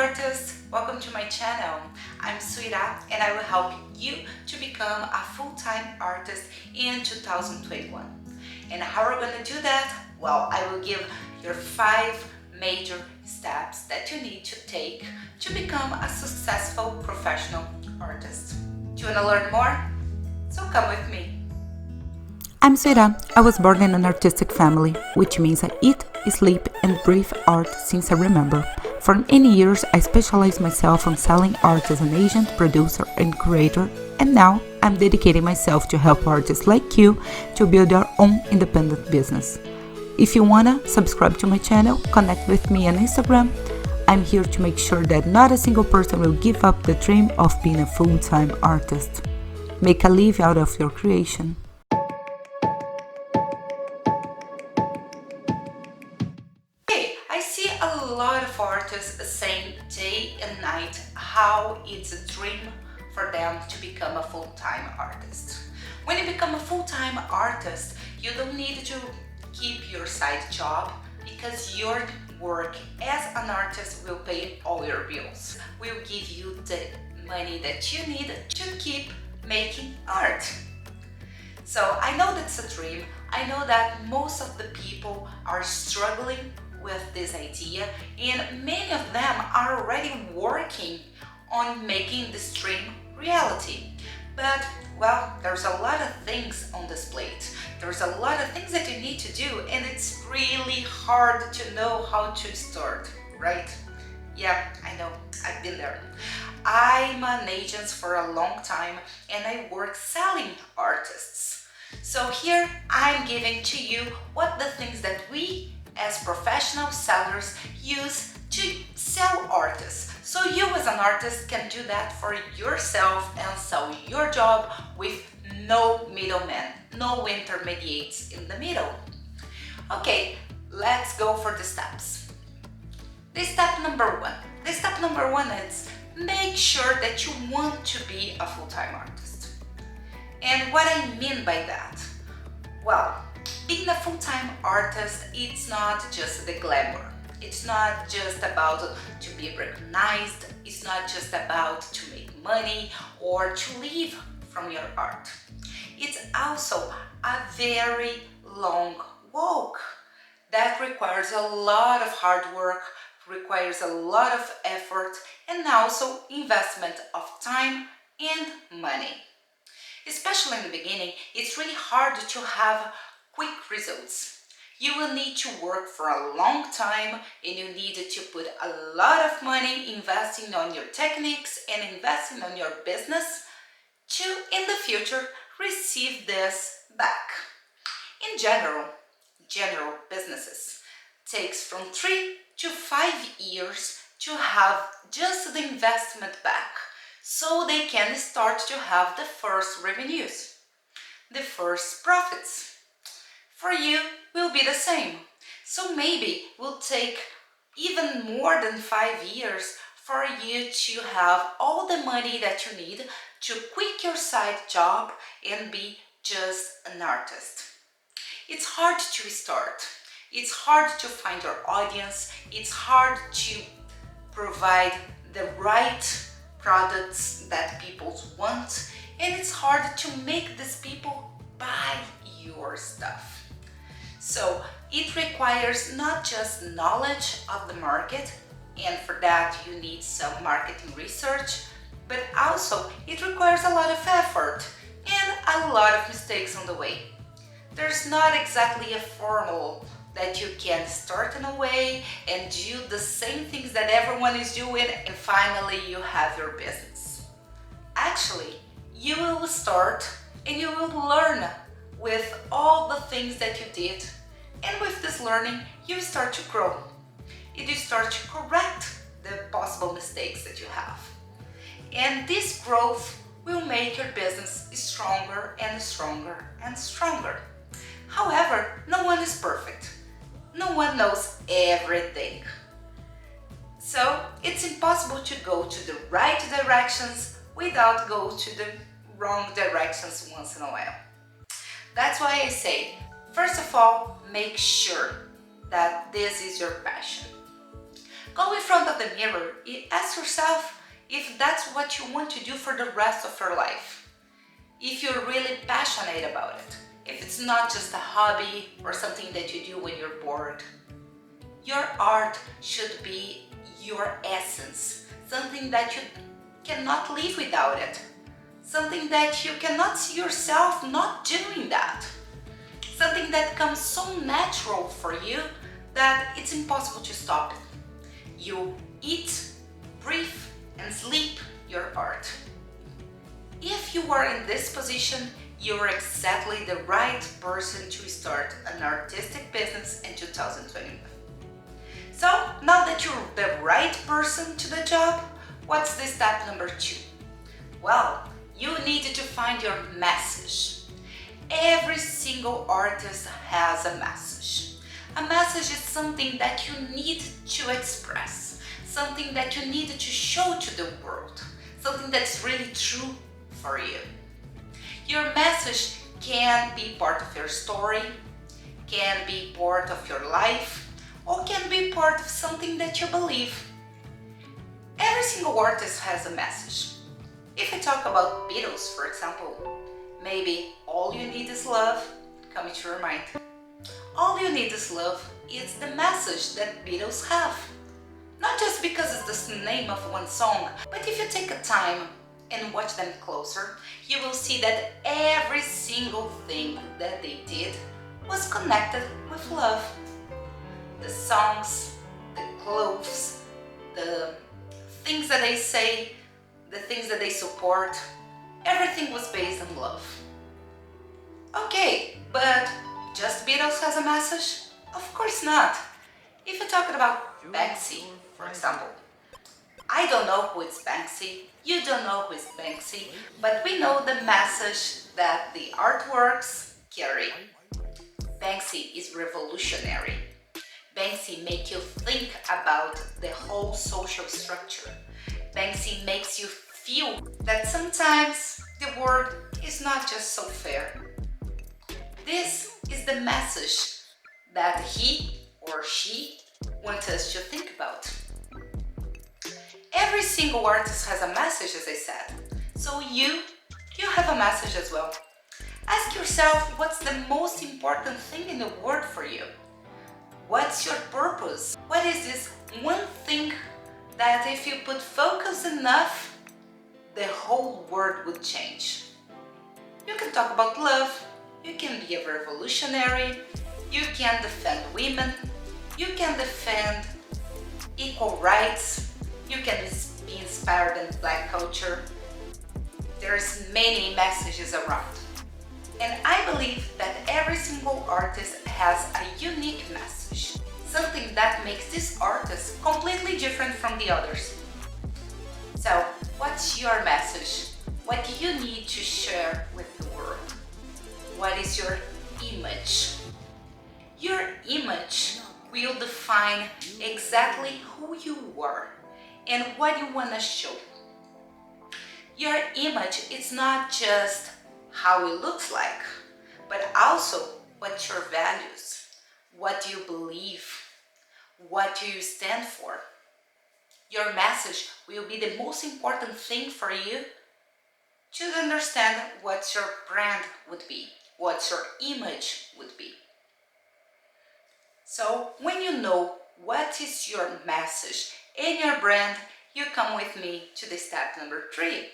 artists, welcome to my channel. I'm Suirá and I will help you to become a full-time artist in 2021. And how are we going to do that? Well, I will give you 5 major steps that you need to take to become a successful professional artist. Do you want to learn more? So come with me. I'm Suirá. I was born in an artistic family, which means I eat, sleep and breathe art since I remember. For many years, I specialized myself on selling art as an agent, producer and curator, and now I'm dedicating myself to help artists like you to build their own independent business. If you wanna subscribe to my channel, connect with me on Instagram. I'm here to make sure that not a single person will give up the dream of being a full-time artist. Make a live out of your creation. I see a lot of artists saying day and night how it's a dream for them to become a full-time artist. When you become a full-time artist, you don't need to keep your side job because your work as an artist will pay all your bills, will give you the money that you need to keep making art. So I know that's a dream. I know that most of the people are struggling with this idea and many of them are already working on making this dream reality. But well, there's a lot of things on this plate. There's a lot of things that you need to do and it's really hard to know how to start, right? Yeah, I know, I've been there. I'm an agent for a long time and I work selling artists. So here I'm giving to you what the things that we as professional sellers use to sell artists. So you as an artist can do that for yourself and sell your job with no middleman, no intermediates in the middle. Okay, let's go for the steps. The step number one is make sure that you want to be a full-time artist. And what I mean by that? Well, being a full-time artist, it's not just the glamour. It's not just about to be recognized. It's not just about to make money or to live from your art. It's also a very long walk that requires a lot of hard work, requires a lot of effort, and also investment of time and money. Especially in the beginning, it's really hard to have quick results. You will need to work for a long time and you need to put a lot of money investing on your techniques and investing on your business to, in the future, receive this back. In general businesses takes from 3 to 5 years to have just the investment back so they can start to have the first revenues, the first profits. For you will be the same. So maybe it will take even more than 5 years for you to have all the money that you need to quit your side job and be just an artist. It's hard to start. It's hard to find your audience. It's hard to provide the right products that people want. And it's hard to make these people buy your stuff. So it requires not just knowledge of the market, and for that you need some marketing research, but also it requires a lot of effort and a lot of mistakes on the way. There's not exactly a formula that you can start in a way and do the same things that everyone is doing and finally you have your business. Actually, you will start and you will learn with all the things that you did, and with this learning you start to grow. You start to correct the possible mistakes that you have. And this growth will make your business stronger and stronger and stronger. However, no one is perfect. No one knows everything. So it's impossible to go to the right directions without go to the wrong directions once in a while. That's why I say, first of all, make sure that this is your passion. Go in front of the mirror and ask yourself if that's what you want to do for the rest of your life. If you're really passionate about it. If it's not just a hobby or something that you do when you're bored. Your art should be your essence, something that you cannot live without it, something that you cannot see yourself not doing that, something that comes so natural for you that it's impossible to stop it. You eat, breathe, and sleep your art. If you are in this position, you're exactly the right person to start an artistic business in 2021. So now that you're the right person to the job, what's the step number 2? Well, you need to find your message. Every single artist has a message. A message is something that you need to express, something that you need to show to the world, something that's really true for you. Your message can be part of your story, can be part of your life, or can be part of something that you believe. Every single artist has a message. If I talk about Beatles, for example, maybe all you need is love coming to your mind. All you need is love is the message that Beatles have. Not just because it's the name of one song, but if you take a time and watch them closer, you will see that every single thing that they did was connected with love. The songs, the clothes, the things that they say, the things that they support, everything was based on love. Okay, but just Beatles has a message? Of course not. If you're talking about Banksy, for example, I don't know who is Banksy, you don't know who is Banksy, but we know the message that the artworks carry. Banksy is revolutionary. Banksy makes you think about the whole social structure. Banksy makes you feel that sometimes the world is not just so fair. This is the message that he or she wants us to think about. Every single artist has a message, as I said. So you have a message as well. Ask yourself, what's the most important thing in the world for you? What's your purpose? What is this one thing that if you put focus enough, the whole world would change? You can talk about love, you can be a revolutionary, you can defend women, you can defend equal rights, you can be inspired in Black culture. There's many messages around. And I believe that every single artist has a unique message, something that makes this artist completely different from the others. So, what's your message? What do you need to share with the world? What is your image? Your image will define exactly who you are and what you want to show. Your image is not just how it looks like, but also what your values, what do you believe, what do you stand for. Your message will be the most important thing for you to understand what your brand would be, what your image would be. So when you know what is your message and your brand, you come with me to the step number 3.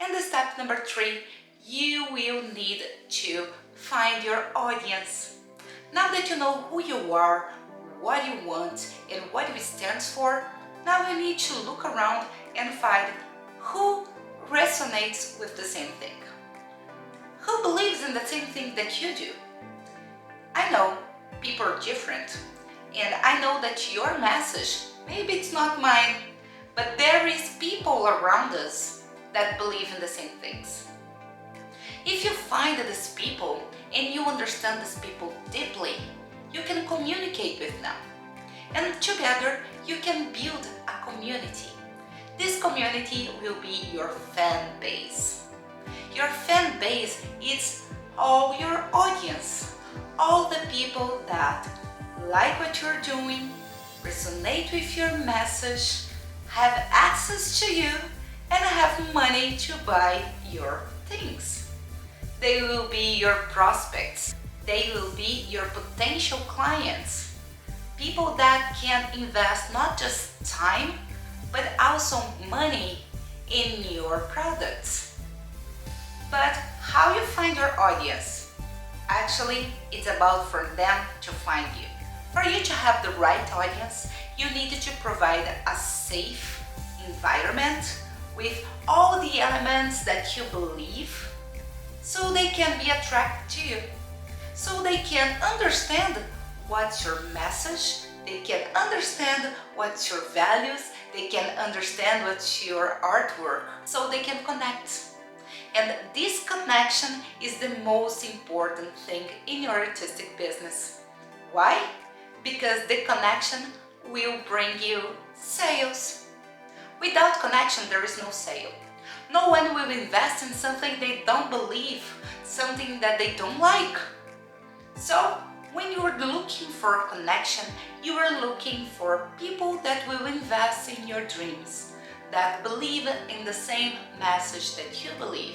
And the step number 3, you will need to find your audience. Now that you know who you are, what you want, and what you stand for, now you need to look around and find who resonates with the same thing. Who believes in the same thing that you do? I know people are different, and I know that your message, maybe it's not mine, but there is people around us that believe in the same things. If you find these people and you understand these people deeply, you can communicate with them. And together you can build a community. This community will be your fan base. Your fan base is all your audience, all the people that like what you're doing, resonate with your message, have access to you, and have money to buy your things. They will be your prospects. They will be your potential clients. People that can invest not just time, but also money in your products. But how you find your audience? Actually, it's about for them to find you. For you to have the right audience, you need to provide a safe environment with all the elements that you believe so they can be attracted to you, so they can understand what's your message, they can understand what's your values, they can understand what's your artwork, so they can connect. And this connection is the most important thing in your artistic business. Why? Because the connection will bring you sales. Without connection, there is no sale. No one will invest in something they don't believe, something that they don't like. So, when you are looking for a connection, you are looking for people that will invest in your dreams, that believe in the same message that you believe.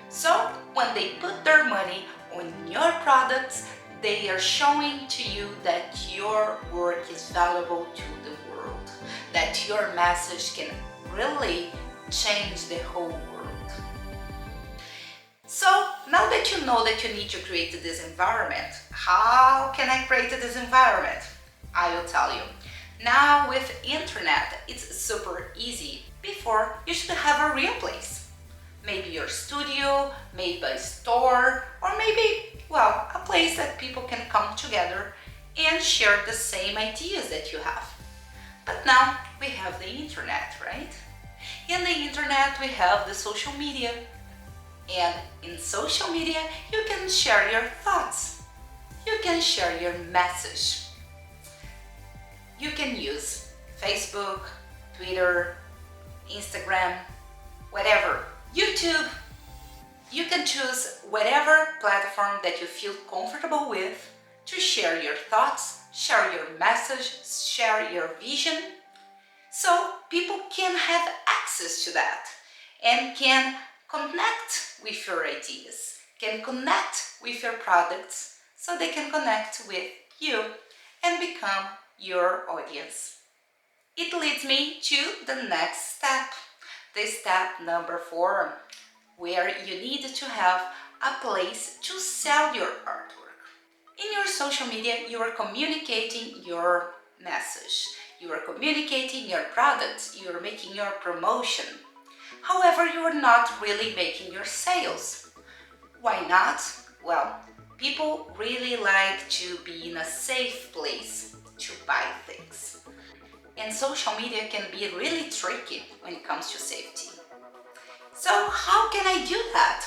So, when they put their money on your products, they are showing to you that your work is valuable to the world, that your message can really change the whole world. So, now that you know that you need to create this environment, how can I create this environment? I will tell you. Now with internet, it's super easy. Before, you should have a real place. Maybe your studio, maybe a store, or maybe, well, a place that people can come together and share the same ideas that you have. But now we have the internet, right? In the internet, we have the social media. And in social media, you can share your thoughts. You can share your message. You can use Facebook, Twitter, Instagram, whatever, YouTube. You can choose whatever platform that you feel comfortable with to share your thoughts, share your message, share your vision. So people can have access to that and can connect with your ideas, can connect with your products, so they can connect with you and become your audience. It leads me to the next step, the step number 4, where you need to have a place to sell your artwork. In your social media, you are communicating your message, you are communicating your products, you are making your promotion. However, you are not really making your sales. Why not? Well, people really like to be in a safe place to buy things. And social media can be really tricky when it comes to safety. So how can I do that?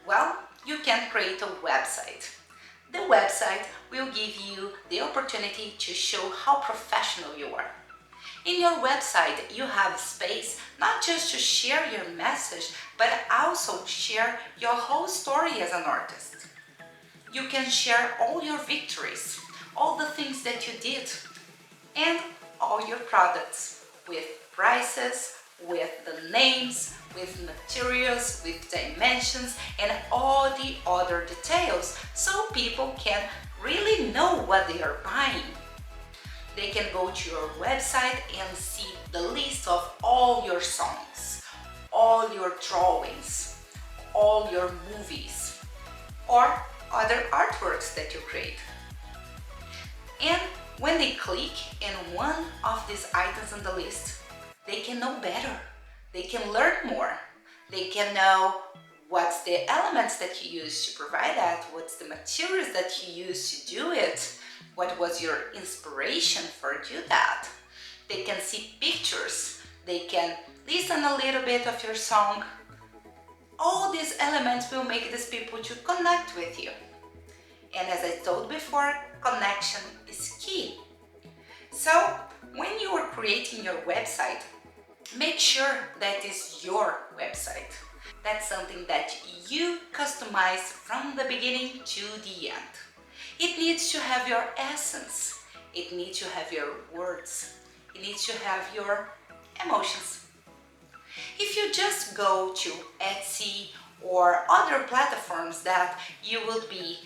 Well, you can create a website. The website will give you the opportunity to show how professional you are. In your website, you have space not just to share your message, but also share your whole story as an artist. You can share all your victories, all the things that you did, and all your products with prices, with the names, with materials, with dimensions, and all the other details, so people can really know what they are buying. They can go to your website and see the list of all your songs, all your drawings, all your movies, or other artworks that you create. And when they click in one of these items on the list, they can know better, they can learn more, they can know what's the elements that you use to provide that, what's the materials that you use to do it, what was your inspiration for do that. They can see pictures, they can listen a little bit of your song. All these elements will make these people to connect with you. And as I told before, connection is key. So when you are creating your website, make sure that is your website. That's something that you customize from the beginning to the end. It needs to have your essence. It needs to have your words. It needs to have your emotions. If you just go to Etsy or other platforms that you will be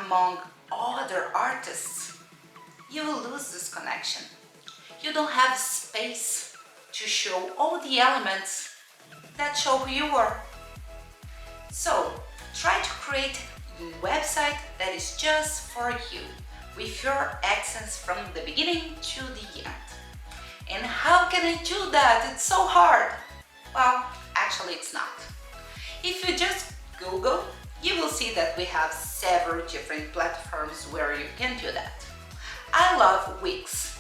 among other artists, you will lose this connection. You don't have space to show all the elements that show who you are. So try to create a website that is just for you, with your accents from the beginning to the end. And how can I do that? It's so hard. Well, actually it's not. If you just Google, you will see that we have several different platforms where you can do that. I love Wix,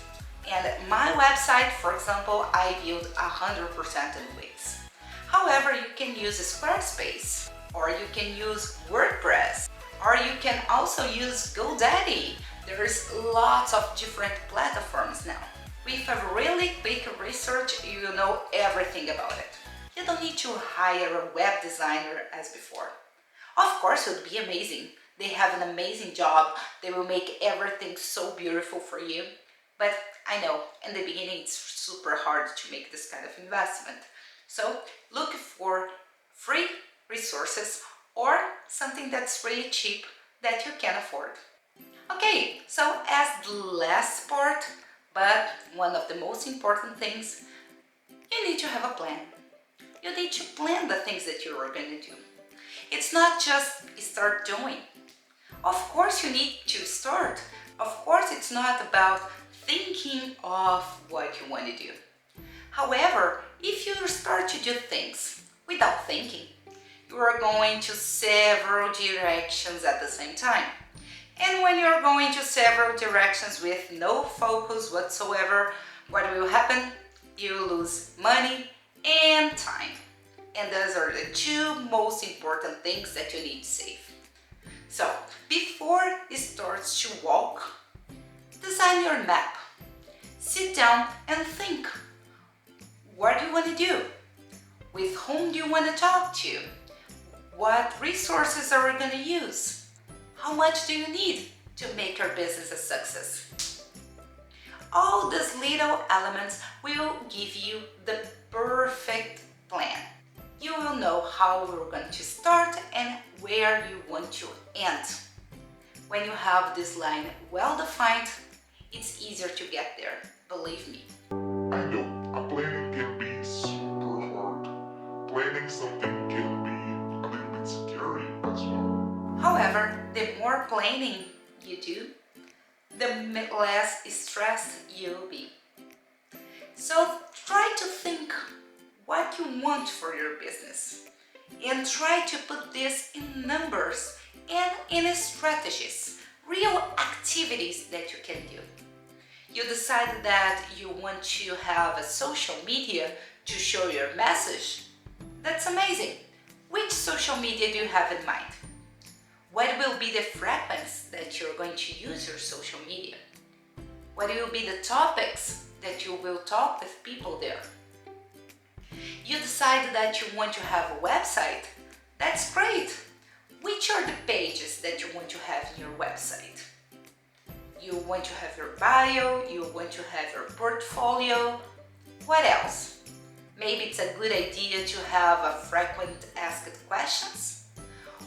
and my website, for example, I build 100% in Wix. However, you can use Squarespace, or you can use WordPress, or you can also use GoDaddy. There's lots of different platforms now. With a really quick research, you will know everything about it. You don't need to hire a web designer as before. Of course, it would be amazing. They have an amazing job. They will make everything so beautiful for you. But I know in the beginning it's super hard to make this kind of investment. So look for free resources or something that's really cheap that you can afford. Okay, so as the last part, but one of the most important things, you need to have a plan. You need to plan the things that you are going to do. It's not just start doing. Of course you need to start. Of course it's not about thinking of what you want to do. However, if you start to do things without thinking, you are going to several directions at the same time. And when you're going to several directions with no focus whatsoever, what will happen? You lose money and time. And those are the two most important things that you need to save. So, before it starts to walk, design your map. Sit down and think. What do you want to do? With whom do you want to talk to? What resources are we going to use? How much do you need to make your business a success? All these little elements will give you the perfect plan. You will know how you're going to start and where you want to end. When you have this line well defined, it's easier to get there, believe me. I know, a planning can be super hard. Planning something can be a little bit scary as well. However, the more planning you do, the less stressed you'll be. So try to think what you want for your business and try to put this in numbers and in strategies, real activities that you can do. You decide that you want to have a social media to show your message. That's amazing. Which social media do you have in mind? What will be the frequency that you're going to use your social media? What will be the topics that you will talk with people there? You decide that you want to have a website. That's great. Which are the pages that you want to have in your website? You want to have your bio, you want to have your portfolio. What else? Maybe it's a good idea to have a frequent asked questions.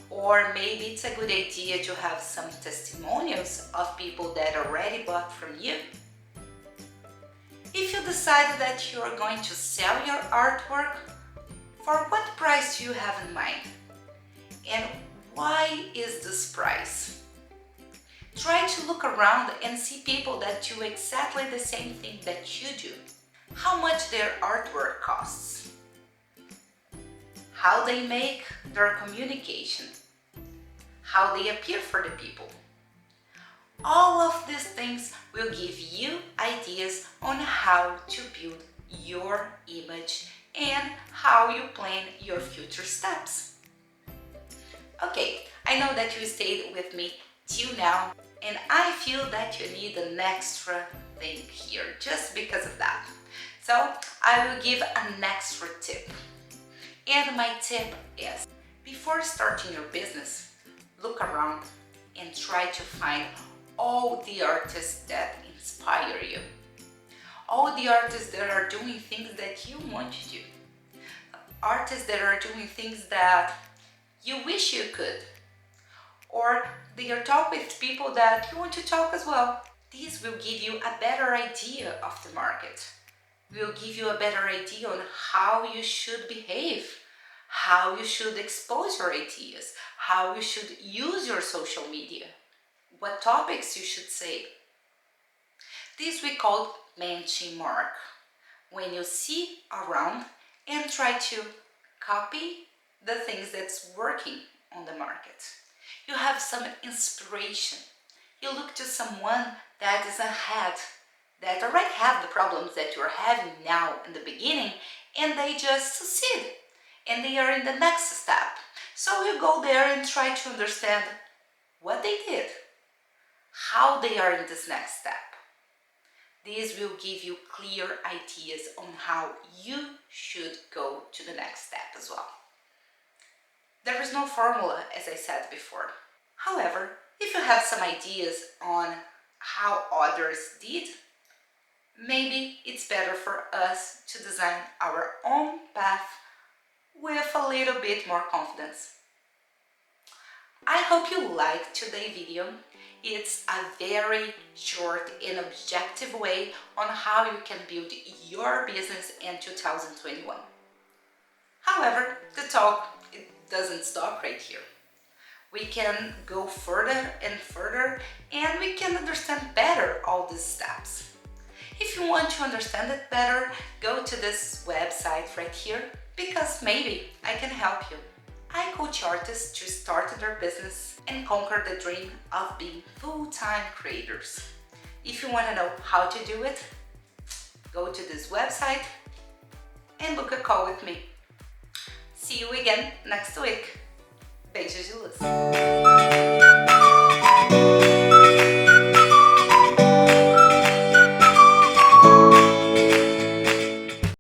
Or maybe it's a good idea to have some testimonials of people that already bought from you. If you decide that you are going to sell your artwork, for what price do you have in mind? And why is this price? Try to look around and see people that do exactly the same thing that you do. How much their artwork costs. How they make their communication. How they appear for the people. All of these things will give you ideas on how to build your image and how you plan your future steps. Okay, I know that you stayed with me till now, and I feel that you need an extra thing here just because of that. So I will give an extra tip. And my tip is, before starting your business, look around and try to find all the artists that inspire you. All the artists that are doing things that you want to do. Artists that are doing things that you wish you could. Or they are talking with people that you want to talk as well. This will give you a better idea of the market. Will give you a better idea on how you should behave, how you should expose your ideas, how you should use your social media, what topics you should say. This we call benchmark. When you see around and try to copy the things that's working on the market. You have some inspiration. You look to someone that is ahead, that already have the problems that you're having now in the beginning, and they just succeed, and they are in the next step. So you go there and try to understand what they did, how they are in this next step. This will give you clear ideas on how you should go to the next step as well. There is no formula, as I said before. However, if you have some ideas on how others did, maybe it's better for us to design our own path with a little bit more confidence. I hope you liked today's video. It's a very short and objective way on how you can build your business in 2021. However, the talk doesn't stop right here. We can go further and further, and we can understand better all these steps. If you want to understand it better, go to this website right here, because maybe I can help you. I coach artists to start their business and conquer the dream of being full-time creators. If you want to know how to do it, go to this website and book a call with me. See you again next week. Beijos de luz.